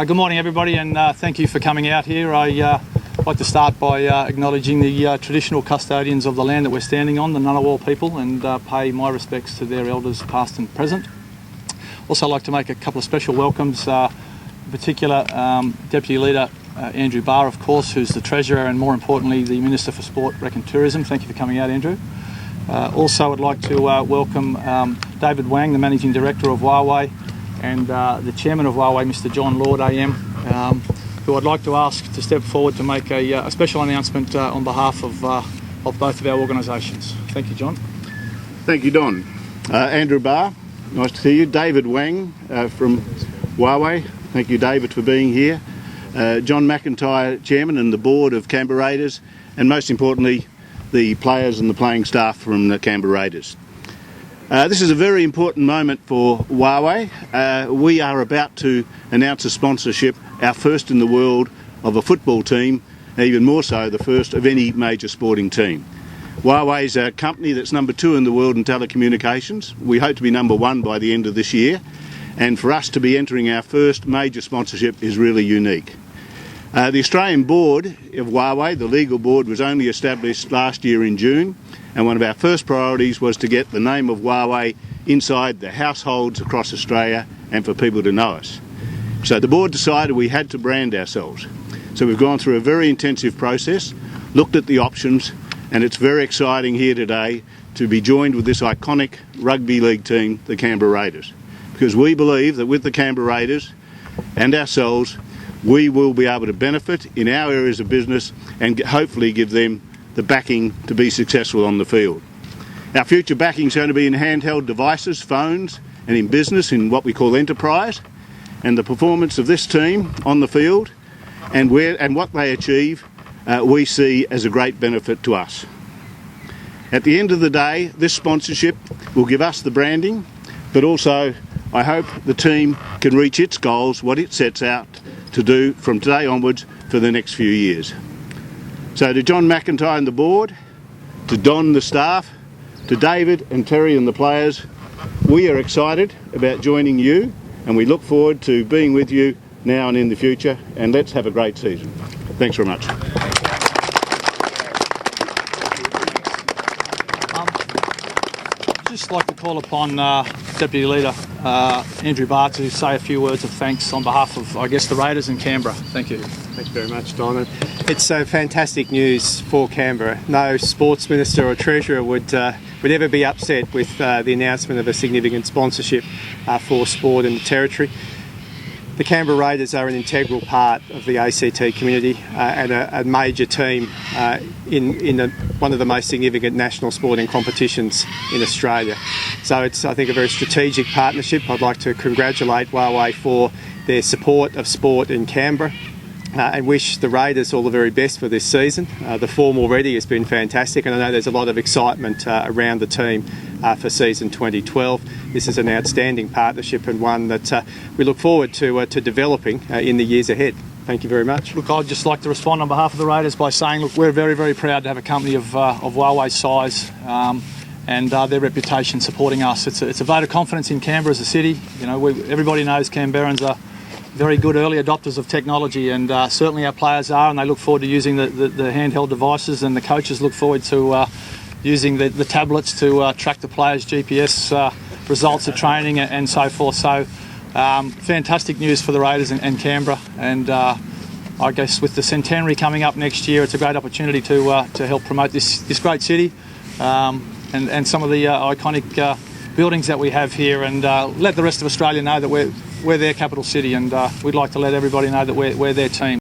Good morning everybody, and thank you for coming out here. I'd like to start by acknowledging the traditional custodians of the land that we're standing on, the Ngunnawal people, and pay my respects to their elders past and present. Also like to make a couple of special welcomes, in particular Deputy Leader Andrew Barr, of course, who's the Treasurer and more importantly the Minister for Sport, Rec and Tourism. Thank you for coming out, Andrew. Also I'd like to welcome David Wang, the Managing Director of Huawei, and the Chairman of Huawei, Mr John Lord AM, who I'd like to ask to step forward to make a special announcement on behalf of both of our organisations. Thank you, John. Thank you, Don. Andrew Barr, nice to see you. David Wang from Huawei. Thank you, David, for being here. John McIntyre, Chairman and the Board of Canberra Raiders, and most importantly, the players and the playing staff from the Canberra Raiders. This is a very important moment for Huawei. We are about to announce a sponsorship, our first in the world, of a football team, even more so the first of any major sporting team. Huawei is a company that's number 2 in the world in telecommunications. We hope to be number 1 by the end of this year, and for us to be entering our first major sponsorship is really unique. The Australian board of Huawei, the legal board, was only established last year in June, and one of our first priorities was to get the name of Huawei inside the households across Australia and for people to know us. So the board decided we had to brand ourselves. So we've gone through a very intensive process, looked at the options, and it's very exciting here today to be joined with this iconic rugby league team, the Canberra Raiders. Because we believe that with the Canberra Raiders and ourselves, we will be able to benefit in our areas of business and hopefully give them the backing to be successful on the field. Our future backing is going to be in handheld devices, phones, and in business in what we call enterprise. And the performance of this team on the field and what they achieve, we see as a great benefit to us. At the end of the day, this sponsorship will give us the branding, but also I hope the team can reach its goals, what it sets out to do from today onwards for the next few years. So to John McIntyre and the board, to Don the staff, to David and Terry and the players, we are excited about joining you and we look forward to being with you now and in the future, and let's have a great season. Thanks very much. I'd just like to call upon Deputy Leader Andrew Barr to say a few words of thanks on behalf of, I guess, the Raiders in Canberra. Thank you. Thank you very much, Don. It's fantastic news for Canberra. No sports minister or treasurer would ever be upset with the announcement of a significant sponsorship for sport in the territory. The Canberra Raiders are an integral part of the ACT community and a major team in one of the most significant national sporting competitions in Australia. So it's, I think, a very strategic partnership. I'd like to congratulate Huawei for their support of sport in Canberra and wish the Raiders all the very best for this season. The form already has been fantastic, and I know there's a lot of excitement around the team for season 2012. This is an outstanding partnership and one that we look forward to developing in the years ahead. Thank you very much. Look, I'd just like to respond on behalf of the Raiders by saying, look, we're very, very proud to have a company of Huawei's size and their reputation supporting us. It's a vote of confidence in Canberra as a city. You know, everybody knows Canberrans are very good early adopters of technology, and certainly our players are, and they look forward to using the handheld devices, and the coaches look forward to using the tablets to track the players' GPS results of training and so forth. So fantastic news for the Raiders and Canberra, and I guess with the centenary coming up next year, it's a great opportunity to help promote this great city and some of the iconic buildings that we have here, and let the rest of Australia know that we're their capital city, and we'd like to let everybody know that we're their team.